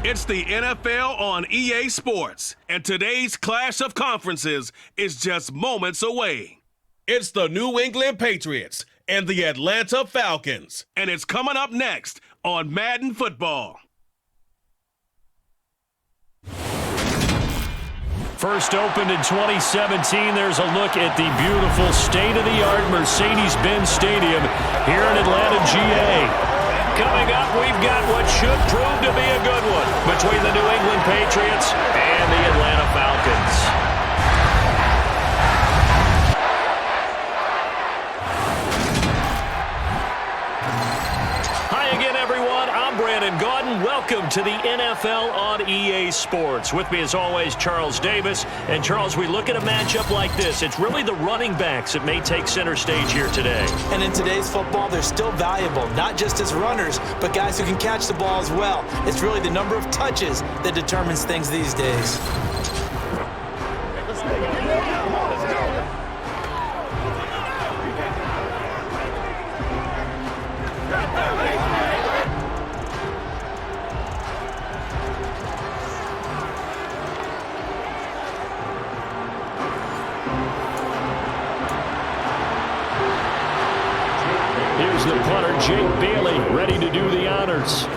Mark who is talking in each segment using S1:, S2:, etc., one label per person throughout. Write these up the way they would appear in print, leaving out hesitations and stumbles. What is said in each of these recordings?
S1: It's the NFL on EA Sports, and today's clash of conferences is just moments away. It's the New England Patriots and the Atlanta Falcons, and it's coming up next on Madden Football.
S2: First opened in 2017, there's a look at the beautiful state-of-the-art Mercedes-Benz Stadium here in Atlanta, GA. Coming up, we've got what should prove to be a good one between the New England Patriots and the Atlanta Falcons. Welcome to the NFL on EA Sports. With me as always, Charles Davis. And Charles, we look at a matchup like this. It's really the running backs that may take center stage here today.
S3: And in today's football, they're still valuable, not just as runners, but guys who can catch the ball as well. It's really the number of touches that determines things these days.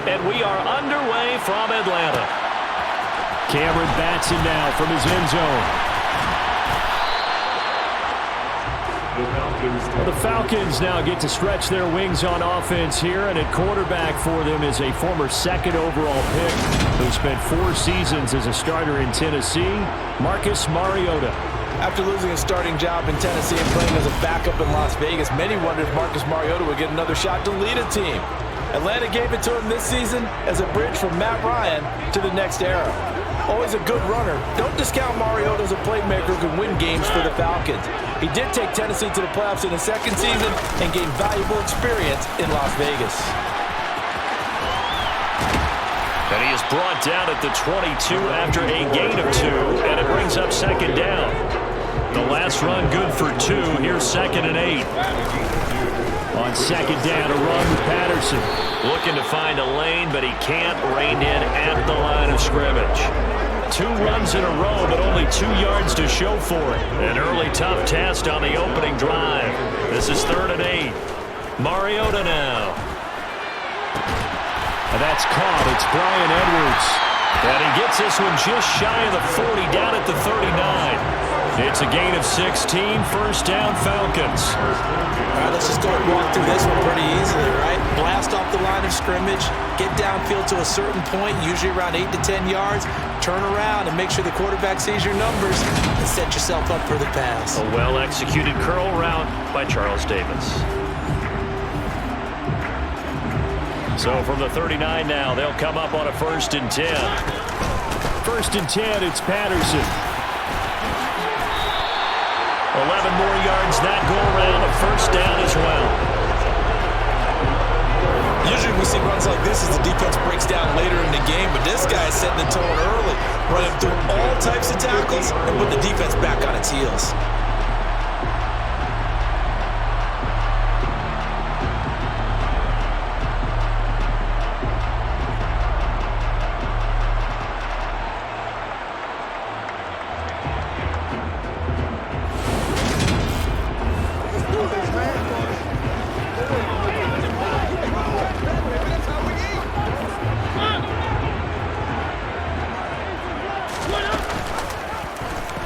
S2: And we are underway from Atlanta. Cameron bats it now from his end zone. Well, the Falcons now get to stretch their wings on offense here, and at quarterback for them is a former second overall pick who spent 4 seasons as a starter in Tennessee, Marcus Mariota.
S3: After losing his starting job in Tennessee and playing as a backup in Las Vegas, many wondered if Marcus Mariota would get another shot to lead a team. Atlanta gave it to him this season as a bridge from Matt Ryan to the next era. Always a good runner. Don't discount Mariota as a playmaker who can win games for the Falcons. He did take Tennessee to the playoffs in his second season and gained valuable experience in Las Vegas.
S2: And he is brought down at the 22 after a gain of 2, and it brings up second down. The last run good for 2. Here's 2nd and 8. On second down, a run with Patterson. Looking to find a lane, but he can't. Reined in at the line of scrimmage. 2 runs in a row, but only 2 yards to show for it. An early tough test on the opening drive. This is 3rd and 8. Mariota now. And that's caught. It's Brian Edwards. And he gets this one just shy of the 40, down at the 39. It's a gain of 16, first down Falcons.
S3: All right, let's just go and walk through this one pretty easily, right? Blast off the line of scrimmage, get downfield to a certain point, usually around 8 to 10 yards, turn around and make sure the quarterback sees your numbers and set yourself up for the pass.
S2: A well-executed curl route by Charles Davis. So from the 39 now, they'll come up on a 1st and 10. 1st and 10, it's Patterson. 11 more yards that go around, a 1st down as well.
S3: Usually we see runs like this as the defense breaks down later in the game, but this guy is setting the tone early, running through all types of tackles and put the defense back on its heels.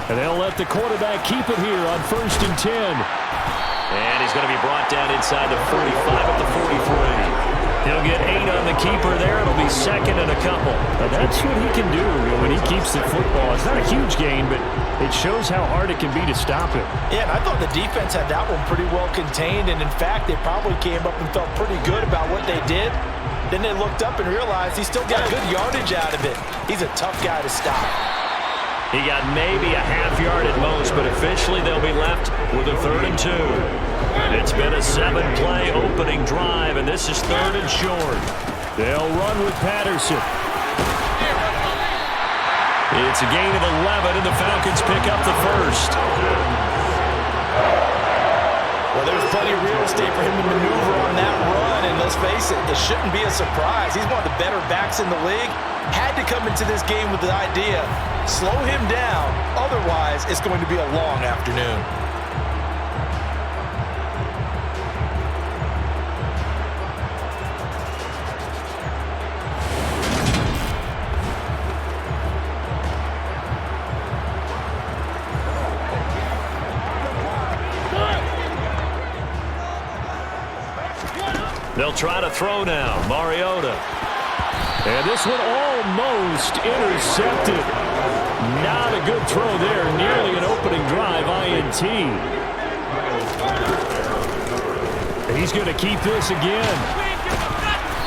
S2: And they'll let the quarterback keep it here on 1st and 10. And he's going to be brought down inside the 45 at the 43. He'll get 8 on the keeper there. It'll be 2nd and a couple.
S4: Now that's what he can do when he keeps the football. It's not a huge gain, but it shows how hard it can be to stop him.
S3: Yeah, and I thought the defense had that one pretty well contained, and in fact, they probably came up and felt pretty good about what they did. Then they looked up and realized he still got good yardage out of it. He's a tough guy to stop.
S2: He got maybe a half yard at most, but officially they'll be left with a 3rd and 2. It's been a 7-play opening drive, and this is 3rd and short.
S4: They'll run with Patterson.
S2: It's a gain of 11, and the Falcons pick up the 1st.
S3: Well, there's plenty of real estate for him to maneuver on that run, and let's face it, it shouldn't be a surprise. He's one of the better backs in the league. Had to come into this game with the idea, slow him down, otherwise it's going to be a long afternoon.
S2: They'll try to throw now. Mariota. And this one almost intercepted. Not a good throw there. Nearly an opening drive INT. He's going to keep this again.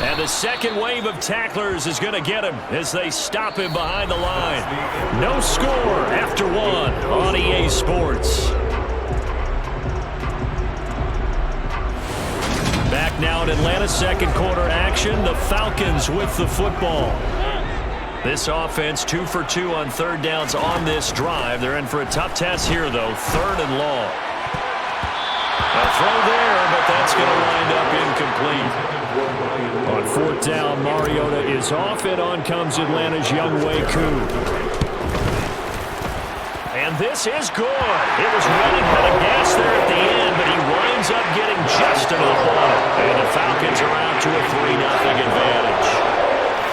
S2: And the second wave of tacklers is going to get him as they stop him behind the line. No score after one on EA Sports. Back now in Atlanta's second quarter action. The Falcons with the football. This offense 2 for 2 on third downs on this drive. They're in for a tough test here, though. 3rd and long. A throw there, but that's going to wind up incomplete. On 4th down, Mariota is off, and on comes Atlanta's Younghoe Koo. And this is good. It was running out of gas there at the end, but he winds up getting just enough on it. And the Falcons are out to a 3-0 advantage.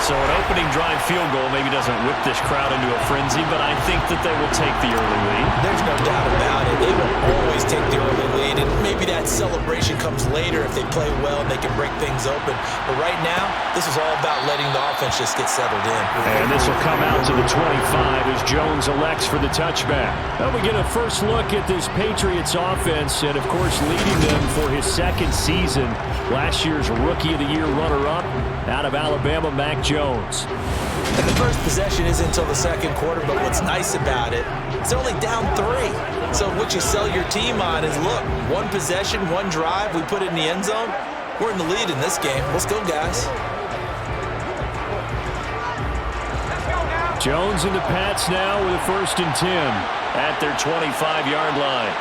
S2: So an opening drive field goal maybe doesn't whip this crowd into a frenzy, but I think that they will take the early lead.
S3: There's no doubt about it. They will always take the early lead, and maybe that celebration comes later if they play well and they can break things open. But right now, this is all about letting the offense just get settled in.
S2: And this will come out to the 25 as Jones elects for the touchback. Now we get a first look at this Patriots offense, and of course leading them for his second season. Last year's Rookie of the Year runner-up out of Alabama, Mac Jones.
S3: And the first possession isn't until the second quarter, but what's nice about it, it's only down 3. So what you sell your team on is, look, one possession, one drive, we put it in the end zone. We're in the lead in this game. Let's go, guys.
S2: Jones and the Pats now with a 1st and 10 at their 25-yard line.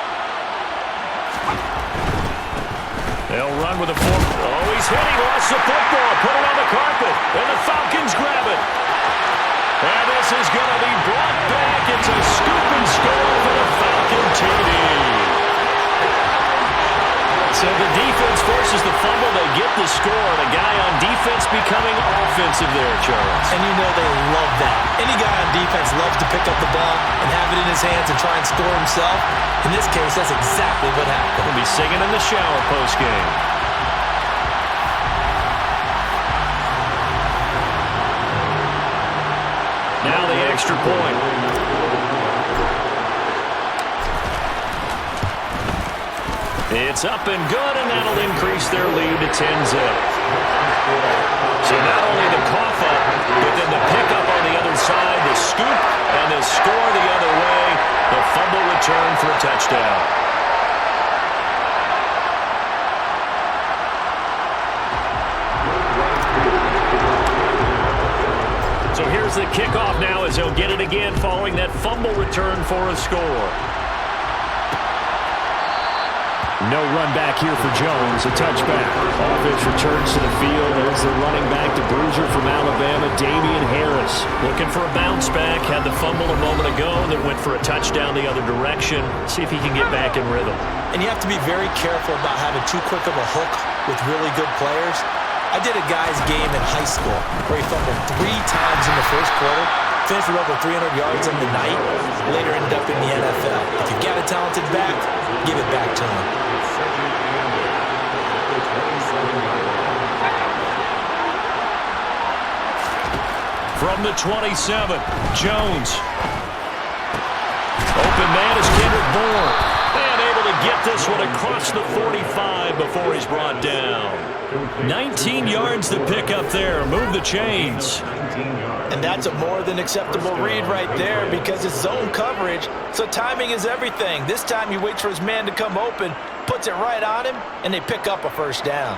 S2: They'll run with a forward. Oh, he's hit. He lost the football. Put it on the carpet. And the Falcons grab it. And this is going to be brought back. It's a scoop and score for the Falcon TD. So the defense forces the fumble. They get the score. And a guy on defense becoming offensive there, Charles.
S3: And you know they love that. Any guy on defense loves to pick up the ball and have it in his hands and try and score himself. In this case, that's exactly what happened.
S2: He'll be singing in the shower post-game. Now the extra point. It's up and good, and that'll increase their lead to 10-zip. So not only the cough up, but then the pickup on the other side, the scoop, and the score the other way. The fumble return for a touchdown. So here's the kickoff now as he'll get it again following that fumble return for a score. No run back here for Jones, a touchback. Offense returns to the field. There's the running back, the bruiser from Alabama, Damian Harris. Looking for a bounce back. Had the fumble a moment ago that went for a touchdown the other direction. See if he can get back in rhythm.
S3: And you have to be very careful about having too quick of a hook with really good players. I did a guy's game in high school where he fumbled 3 times in the first quarter, finished with over 300 yards on the night, later ended up in the NFL. If you've got a talented back, give it back to him.
S2: From the 27, Jones. Open man is Kendrick Bourne. And able to get this one across the 45 before he's brought down. 19 yards to pick up there. Move the chains.
S3: And that's a more than acceptable read right there because it's zone coverage, so timing is everything. This time he waits for his man to come open, puts it right on him, and they pick up a first down.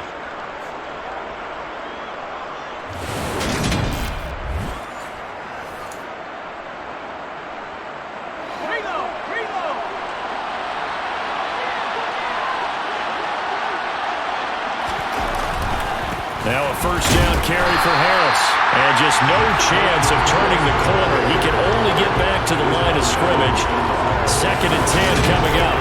S2: Now a first down carry for Harris. And just no chance of turning the corner. He can only get back to the line of scrimmage. 2nd and 10 coming up.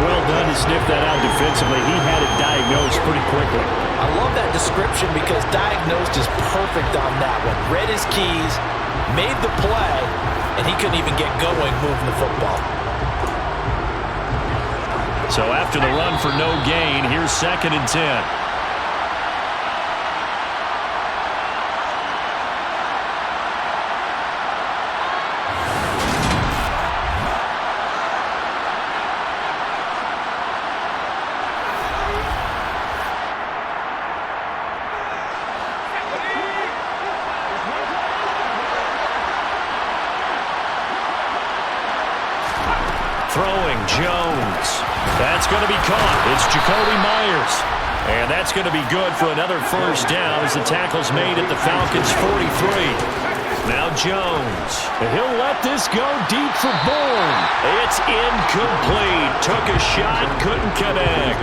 S4: Well done to sniff that out defensively. He had it diagnosed pretty quickly.
S3: I love that description because diagnosed is perfect on that one. Read his keys, made the play, and he couldn't even get going moving the football.
S2: So after the run for no gain, here's 2nd and 10. Throwing, Jones. That's going to be caught. It's Jacoby Myers. And that's going to be good for another first down as the tackle's made at the Falcons' 43. Now Jones.
S4: He'll let this go deep for Bourne.
S2: It's incomplete. Took a shot, couldn't connect.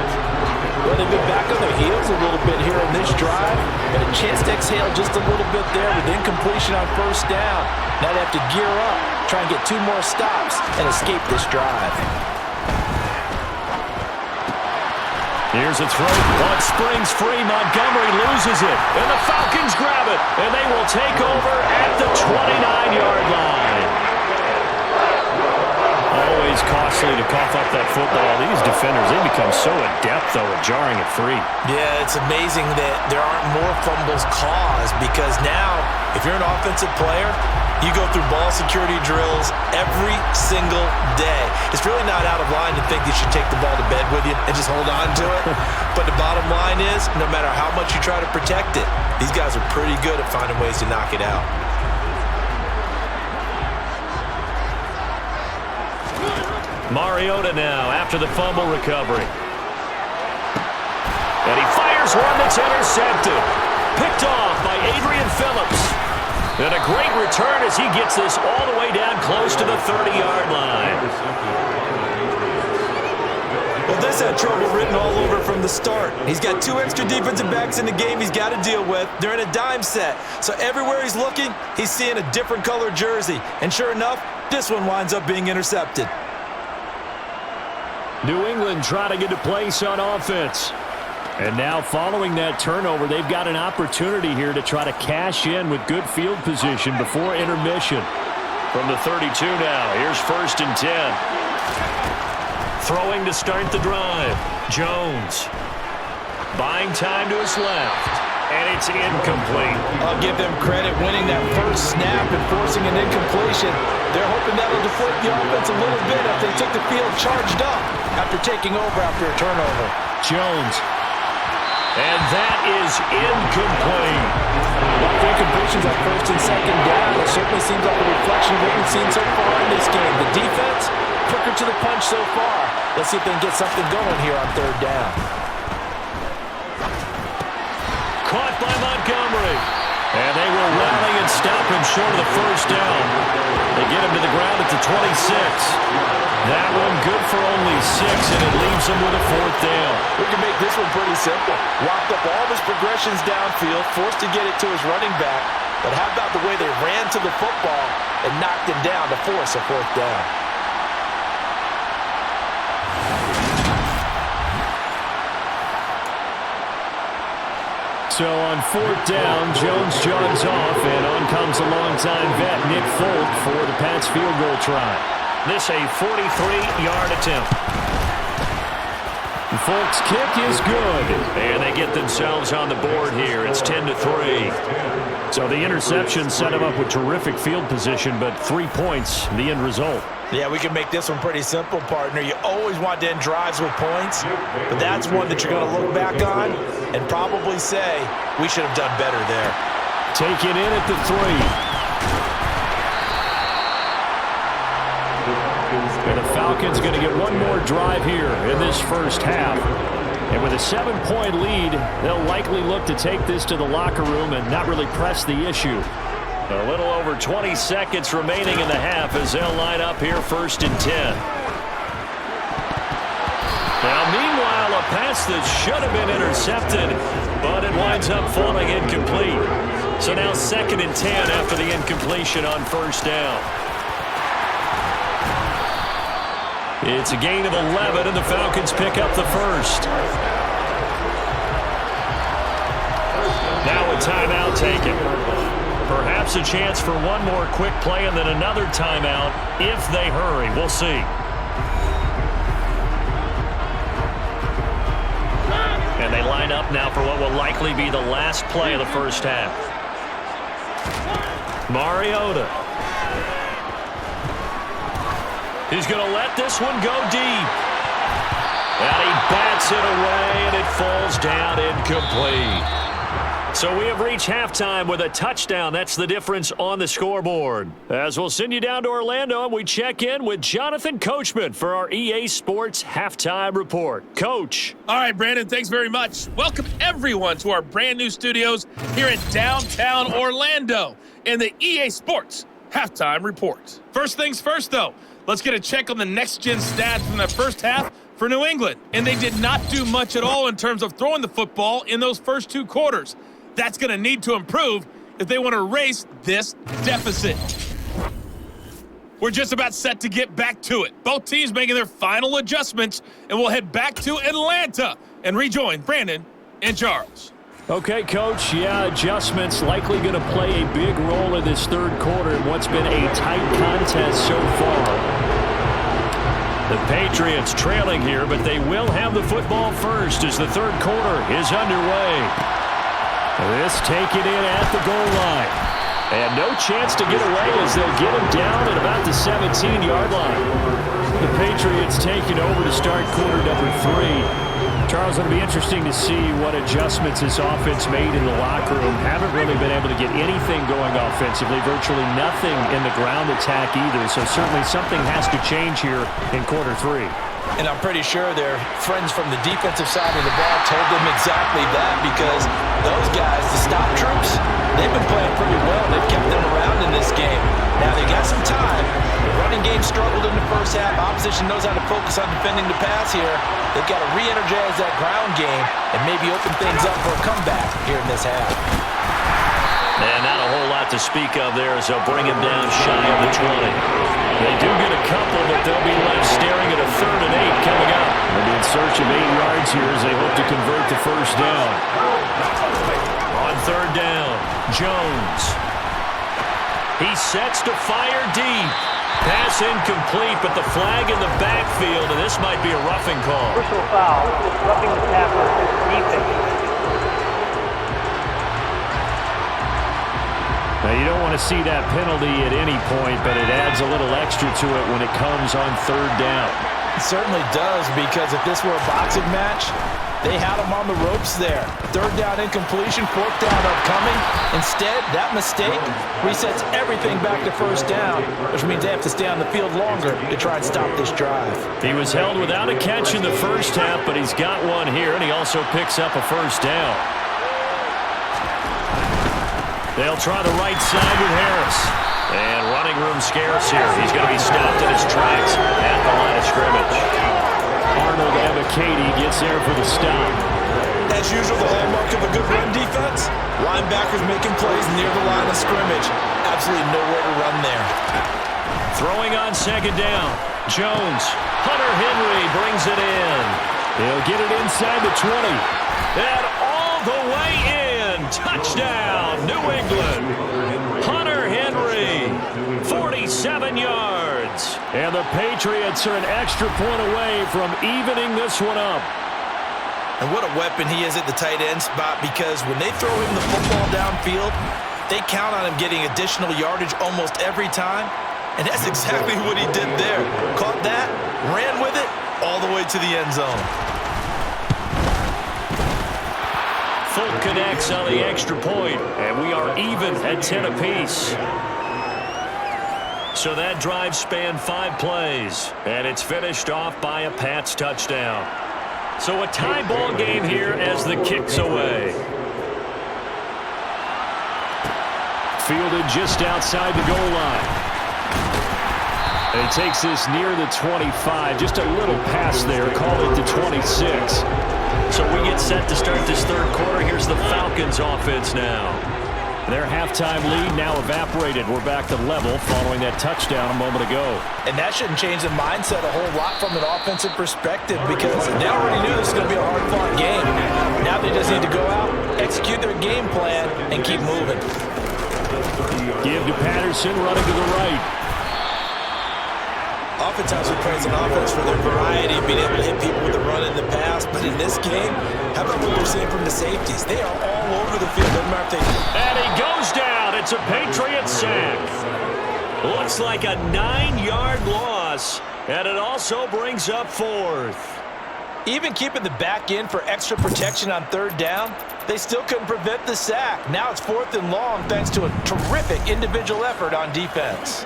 S3: Well, they've been back on their heels a little bit here on this drive, and a chance to exhale just a little bit there with incompletion on first down. Now they have to gear up, try and get 2 more stops, and escape this drive.
S2: Here's a throw. Puck springs free. Montgomery loses it. And the Falcons grab it. And they will take over at the 29-yard line. Always costly to cough up that football. These defenders, they become so adept, though, at jarring it free.
S3: Yeah, it's amazing that there aren't more fumbles caused because now, if you're an offensive player, you go through ball security drills every single day. It's really not out of line to think you should take the ball to bed with you and just hold on to it. But the bottom line is, no matter how much you try to protect it, these guys are pretty good at finding ways to knock it out.
S2: Mariota now after the fumble recovery. And he fires one that's intercepted. Picked off by Adrian Phillips. And a great return as he gets this all the way down close to the 30-yard line.
S3: Well, this had trouble written all over from the start. He's got 2 extra defensive backs in the game he's got to deal with. They're in a dime set. So everywhere he's looking, he's seeing a different color jersey. And sure enough, this one winds up being intercepted.
S4: New England trying to get a place on offense. And now following that turnover, they've got an opportunity here to try to cash in with good field position before intermission.
S2: From the 32 now, here's 1st and 10. Throwing to start the drive. Jones. Buying time to his left. And it's incomplete.
S3: I'll give them credit winning that first snap and forcing an incompletion. They're hoping that'll deflate the offense a little bit if they took the field charged up after taking over after a turnover.
S4: Jones.
S2: And that is incomplete.
S3: Well, incompletions on 1st and 2nd down. It certainly seems like a reflection of what we've seen so far in this game. The defense, quicker to the punch so far. Let's see if they can get something going here on 3rd down.
S2: Caught by Montgomery. And they will rally and stop him short of the first down. They get him to the ground at the 26. That one good for only 6, and it leaves him with a 4th down.
S3: We can make this one pretty simple. Locked up all of his progressions downfield, forced to get it to his running back. But how about the way they ran to the football and knocked him down to force a 4th down?
S4: So on 4th down, Jones jogs off, and on comes a longtime vet, Nick Folk, for the Pats field goal try.
S2: This a 43-yard attempt.
S4: Folk's kick is good.
S2: And they get themselves on the board here. It's 10-3.
S4: So the interception set him up with terrific field position, but 3 points, the end result.
S3: Yeah, we can make this one pretty simple, partner. You always want to end drives with points, but that's one that you're going to look back on and probably say, we should have done better there.
S4: Taken in at the 3. And the Falcons going to get one more drive here in this first half. And with a 7-point lead, they'll likely look to take this to the locker room and not really press the issue.
S2: A little over 20 seconds remaining in the half as they'll line up here 1st and 10. Now, meanwhile, a A pass that should have been intercepted, but it winds up falling incomplete. So now 2nd and 10 after the incompletion on 1st down. It's a gain of 11, and the Falcons pick up the 1st. Now a timeout taken. Perhaps a chance for one more quick play and then another timeout if they hurry. We'll see. And they line up now for what will likely be the last play of the 1st half. Mariota. He's going to let this one go deep. And he bats it away, and it falls down incomplete. So we have reached halftime with a touchdown. That's the difference on the scoreboard. As we'll send you down to Orlando, and we check in with Jonathan Coachman for our EA Sports Halftime Report. Coach.
S5: All right, Brandon, thanks very much. Welcome, everyone, to our brand new studios here in downtown Orlando in the EA Sports Halftime Report. First things first, though, let's get a check on the next-gen stats from the first half for New England. And they did not do much at all in terms of throwing the football in those first 2 quarters. That's going to need to improve if they want to erase this deficit. We're just about set to get back to it. Both teams making their final adjustments, and we'll head back to Atlanta and rejoin Brandon and Charles.
S4: Okay, Coach. Yeah, adjustments likely going to play a big role in this 3rd quarter in what's been a tight contest so far.
S2: The Patriots trailing here, but they will have the football first as the 3rd quarter is underway. This taken in at the goal line. And no chance to get away as they'll get him down at about the 17-yard line. The Patriots taking over to start quarter number 3. Charles, it'll be interesting to see what adjustments this offense made in the locker room. Haven't really been able to get anything going offensively, virtually nothing in the ground attack either. So certainly something has to change here in quarter 3.
S3: And I'm pretty sure their friends from the defensive side of the ball told them exactly that, because those guys, the stop troops, they've been playing pretty well. They've kept them around in this game. Now, they got some time. The running game struggled in the first half. Opposition knows how to focus on defending the pass here. They've got to re-energize that ground game and maybe open things up for a comeback here in this half.
S2: And not a whole lot to speak of there as they'll bring him down shy of the 20. They do get a couple, but they'll be left staring at a 3rd and 8 coming up. They'll be in search of 8 yards here as they hope to convert the 1st down. On 3rd down, Jones. He sets to fire deep. Pass incomplete, but the flag in the backfield, and this might be a roughing call.
S6: Personal foul, roughing the tackle, defense.
S4: Now, you don't want to see that penalty at any point, but it adds a little extra to it when it comes on 3rd down.
S3: It certainly does, because if this were a boxing match, they had him on the ropes there. 3rd down incompletion, 4th down upcoming. Instead, that mistake resets everything back to 1st down, which means they have to stay on the field longer to try and stop this drive.
S2: He was held without a catch in the first half, but he's got one here, and he also picks up a 1st down. They'll try the right side with Harris. And running room scarce here. He's going to be stopped in his tracks at the line of scrimmage.
S4: Arnold Abicati gets there for the stop.
S3: As usual, the hallmark of a good run defense, linebackers making plays near the line of scrimmage. Absolutely nowhere to run there.
S2: Throwing on 2nd down. Jones. Hunter Henry brings it in.
S4: He'll get it inside the 20.
S2: And all the way in. Touchdown, New England. Hunter Henry, 47 yards.
S4: And the Patriots are an extra point away from evening this one up.
S3: And what a weapon he is at the tight end spot, because when they throw him the football downfield, they count on him getting additional yardage almost every time. And that's exactly what he did there. Caught that, ran with it, all the way to the end zone.
S2: Full connects on the extra point, and we are even at 10 apiece. So that drive spanned 5 plays, and it's finished off by a Pats touchdown. So a tie ball game here as the kick's away.
S4: Fielded just outside the goal line. And he takes this near the 25. Just a little pass there. Call it the 26.
S2: So we get set to start this third quarter. Here's the Falcons offense now.
S4: Their halftime lead now evaporated. We're back to level following that touchdown a moment ago.
S3: And that shouldn't change the mindset a whole lot from an offensive perspective because they already knew this was going to be a hard-fought game. Now they just need to go out, execute their game plan, and keep moving.
S4: Give to Patterson, running to the right.
S3: Oftentimes we praise an offense for their variety of being able to hit people with the run in the pass, but in this game, how about what we're seeing from the safeties? They are all over the field.
S2: And he goes down. It's a Patriots sack. Looks like a 9-yard loss, and it also brings up fourth.
S3: Even keeping the back end for extra protection on third down, they still couldn't prevent the sack. Now it's 4th and long thanks to a terrific individual effort on defense.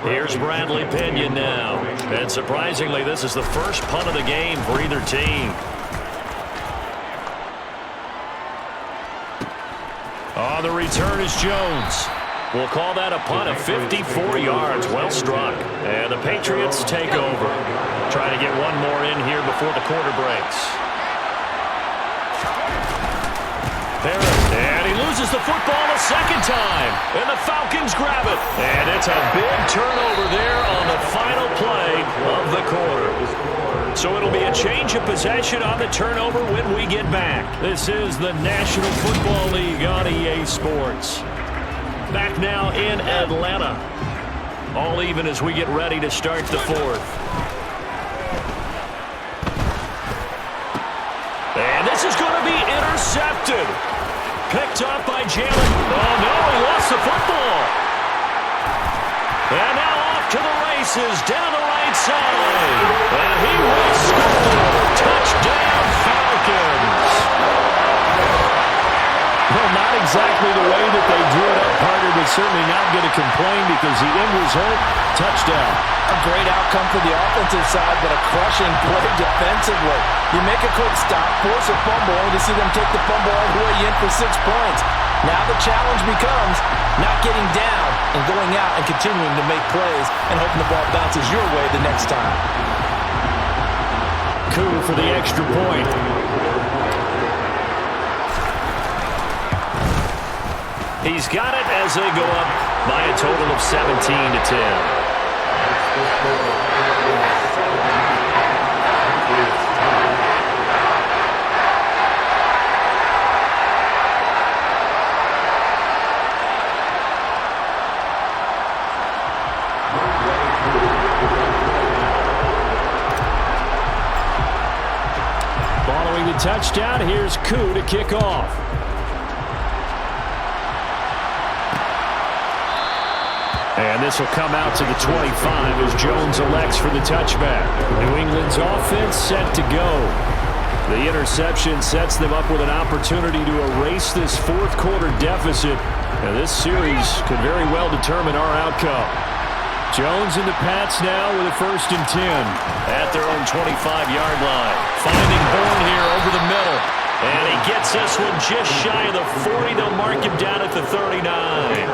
S2: Here's Bradley Pinion now. And surprisingly, this is the first punt of the game for either team. On the return is Jones. We'll call that a punt of 54 yards. Well struck. And the Patriots take over. Trying to get one more in here before the quarter breaks. And he loses the football a second time. And the Falcons grab it. And it's a big turnover there on the final play of the quarter. So it'll be a change of possession on the turnover when we get back. This is the National Football League on EA Sports. Back now in Atlanta. All even as we get ready to start the fourth. And this is going to be intercepted. Picked up by Jalen. Oh, no, he lost the football. And now off to the races down the right side. And he will score. Touchdown, Falcons.
S4: Well, not exactly the way that they drew it up, partner, but certainly not going to complain because the end result, touchdown.
S3: A great outcome for the offensive side, but a crushing play defensively. You make a quick stop, force a fumble, only to see them take the fumble all the way in for 6 points. Now the challenge becomes not getting down and going out and continuing to make plays and hoping the ball bounces your way the next time.
S4: Coup for the extra point.
S2: He's got it as they go up by a total of 17-10.
S4: Following the touchdown, here's Koo to kick off. And this will come out to the 25 as Jones elects for the touchback. New England's offense set to go. The interception sets them up with an opportunity to erase this fourth quarter deficit. And this series could very well determine our outcome. Jones and the Pats now with a 1st and 10.
S2: At their own 25-yard line. Finding Bourne here over the middle. And he gets this one just shy of the 40. They'll mark him down at the 39.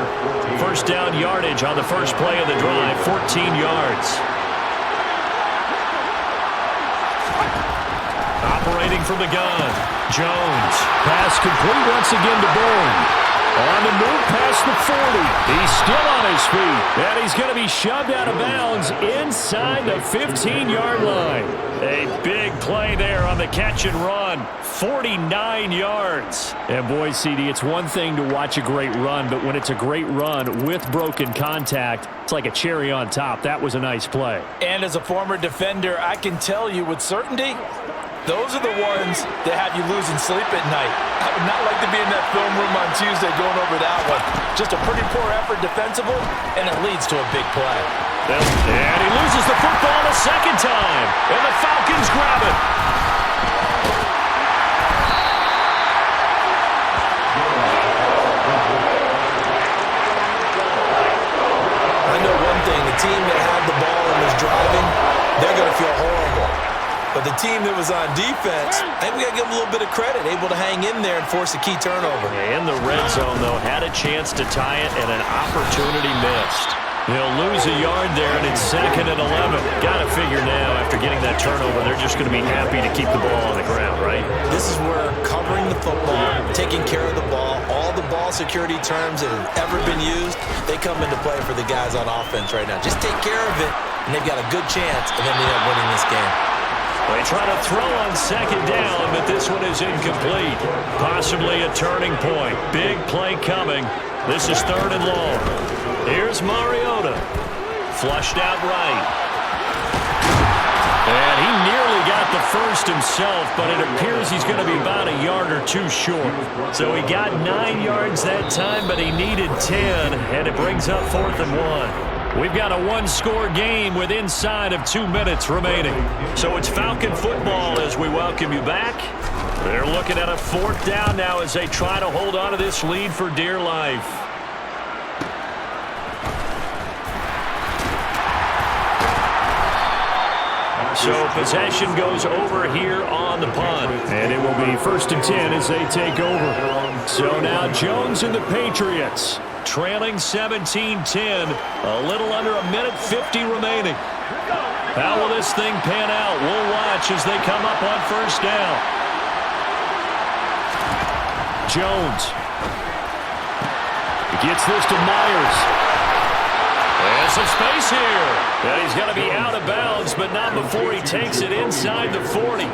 S2: First down yardage on the first play of the drive, 14 yards. Operating from the gun, Jones.
S4: Pass complete once again to Bourne. On the move past the 40. He's still on his feet. And he's going to be shoved out of bounds inside the 15-yard line.
S2: A big play there on the catch and run. 49 yards.
S4: And boy, CD, it's one thing to watch a great run, but when it's a great run with broken contact, it's like a cherry on top. That was a nice play.
S3: And as a former defender, I can tell you with certainty, those are the ones that have you losing sleep at night. I would not like to be in that film room on Tuesday going over that one. Just a pretty poor effort defensively, and it leads to a big play.
S2: And he loses the football a second time, and the Falcons grab it.
S3: I know one thing, the team that had the ball and was driving, they're going to feel horrible. But the team that was on defense, I think we got to give them a little bit of credit, able to hang in there and force a key turnover.
S2: In the red zone, though, had a chance to tie it and an opportunity missed. He'll lose a yard there, and it's 2nd and 11. Got to figure now, after getting that turnover, they're just going to be happy to keep the ball on the ground, right?
S3: This is where covering the football, taking care of the ball, all the ball security terms that have ever been used, they come into play for the guys on offense right now. Just take care of it, and they've got a good chance of ending up winning this game.
S2: They try to throw on 2nd down, but this one is incomplete. Possibly a turning point. Big play coming. This is 3rd and long. Here's Mariota. Flushed out right. And he nearly got the first himself, but it appears he's going to be about a yard or two short. So he got 9 yards that time, but he needed 10, and it brings up 4th and 1. We've got a one-score game with inside of 2 minutes remaining. So it's Falcon football as we welcome you back. They're looking at a 4th down now as they try to hold on to this lead for dear life. So possession goes over here on the punt.
S4: And it will be 1st and 10 as they take over. So now Jones and the Patriots.
S2: Trailing 17-10, a little under a minute 50 remaining. How will this thing pan out? We'll watch as they come up on 1st down.
S4: Jones. He gets this to Myers.
S2: There's some space here. And he's going to be out of bounds, but not before he takes it inside the 40.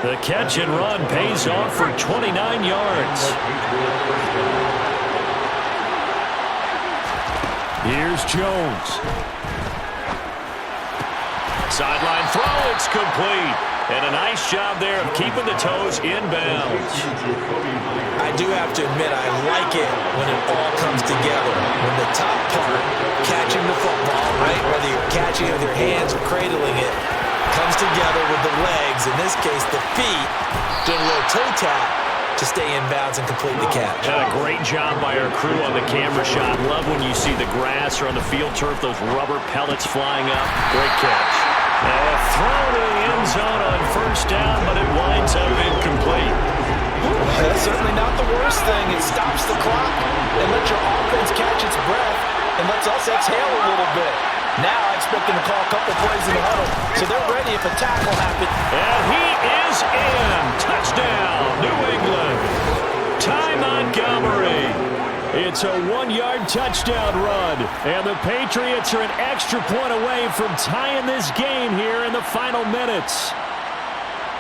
S2: The catch and run pays off for 29 yards.
S4: Here's Jones.
S2: Sideline throw, it's complete. And a nice job there of keeping the toes inbounds.
S3: I do have to admit, I like it when it all comes together. When the top part, catching the football, right, whether you're catching it with your hands or cradling it, comes together with the legs, in this case the feet, doing a little toe tap to stay in bounds and complete the catch.
S2: And a great job by our crew on the camera shot. Love when you see the grass or on the field turf, those rubber pellets flying up. Great catch. Throw to the end zone on 1st down, but it winds up incomplete.
S3: That's certainly not the worst thing. It stops the clock and lets your offense catch its breath and lets us exhale a little bit. Now I expect them to call a couple plays in the huddle, so they're ready if a tackle happens.
S2: And he is in. Touchdown, New England. Ty Montgomery.
S4: It's a 1-yard touchdown run, and the Patriots are an extra point away from tying this game here in the final minutes.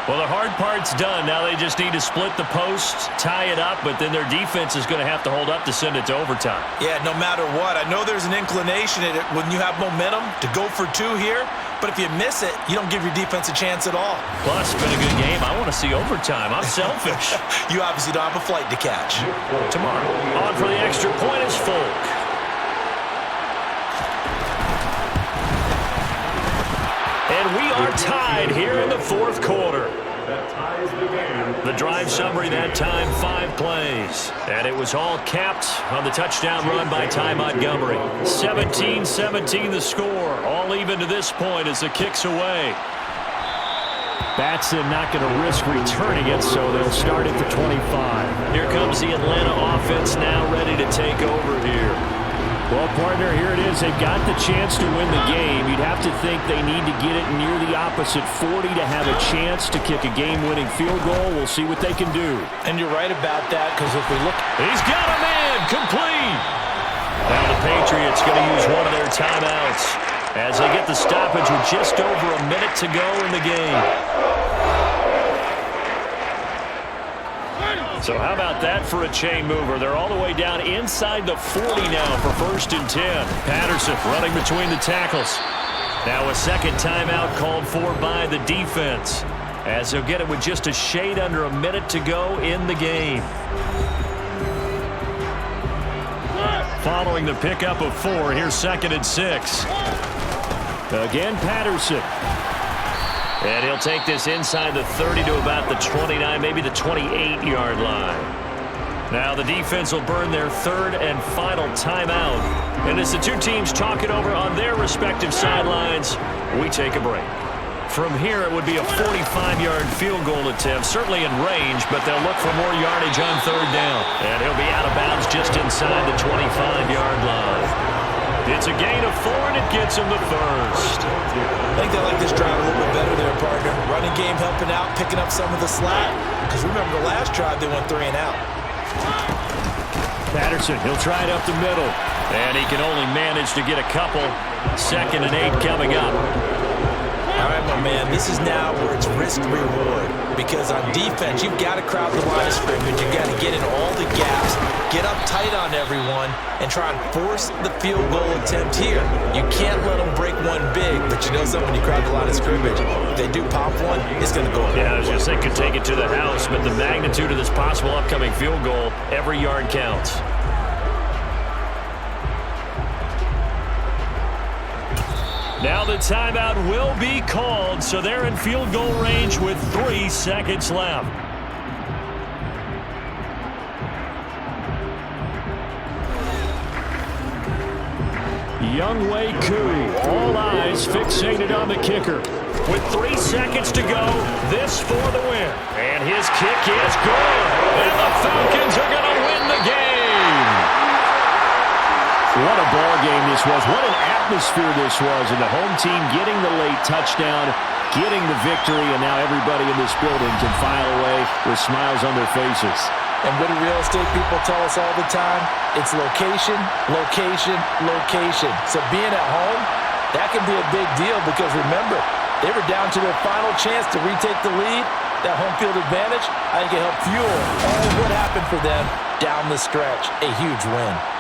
S2: Well, the hard part's done. Now they just need to split the post, tie it up, but then their defense is going to have to hold up to send it to overtime.
S3: Yeah, no matter what. I know there's an inclination in it when you have momentum to go for 2 here, but if you miss it, you don't give your defense a chance at all.
S2: Plus, it's been a good game. I want to see overtime. I'm selfish.
S3: You obviously don't have a flight to catch.
S2: Tomorrow. On for the extra point is Folk. And we are tied here in the 4th quarter. The drive summary that time, 5 plays. And it was all capped on the touchdown run by Ty Montgomery. 17-17 the score. All even to this point as the kick's away.
S4: Batson not going to risk returning it, so they'll start at the 25.
S2: Here comes the Atlanta offense now ready to take over here.
S4: Well, partner, here it is. They've got the chance to win the game. You'd have to think they need to get it near the opposite 40 to have a chance to kick a game-winning field goal. We'll see what they can do.
S3: And you're right about that, because if we look...
S2: He's got a man, complete. Now the Patriots going to use one of their timeouts as they get the stoppage with just over a minute to go in the game. So how about that for a chain mover? They're all the way down inside the 40 now for 1st and 10. Patterson running between the tackles. Now a second timeout called for by the defense as they'll get it with just a shade under a minute to go in the game. Following the pickup of 4, here's 2nd and 6.
S4: Again, Patterson.
S2: And he'll take this inside the 30 to about the 29, maybe the 28-yard line. Now the defense will burn their 3rd and final timeout. And as the two teams talk it over on their respective sidelines, we take a break. From here, it would be a 45-yard field goal attempt, certainly in range, but they'll look for more yardage on 3rd down. And he'll be out of bounds just inside the 25-yard line. It's a gain of 4, and it gets him the first.
S3: I think they like this drive a little bit better there, partner. Running game helping out, picking up some of the slack. Because remember, the last drive, they went 3 and out.
S2: Patterson, he'll try it up the middle. And he can only manage to get a couple. 2nd and 8 coming up.
S3: All right, my man, this is now where it's risk-reward. Because on defense, you've got to crowd the line of scrimmage. You've got to get in all the gaps, get up tight on everyone, and try and force the field goal attempt here. You can't let them break one big, but you know something, when you crowd the line of scrimmage, if they do pop one, it's going to go away.
S2: Yeah, I was going to say could take it to the house, but the magnitude of this possible upcoming field goal, every yard counts. Now the timeout will be called, so they're in field goal range with 3 seconds left. Younghoe Koo, all eyes fixated on the kicker. With 3 seconds to go, this for the win. And his kick is good. And the Falcons are going to win the game. What a ball game this was. What an atmosphere this was. And the home team getting the late touchdown, getting the victory, and now everybody in this building can file away with smiles on their faces.
S3: And what do real estate people tell us all the time? It's location, location, location. So being at home, that can be a big deal because remember, they were down to their final chance to retake the lead. That home field advantage, I think it helped fuel all what happened for them down the stretch. A huge win.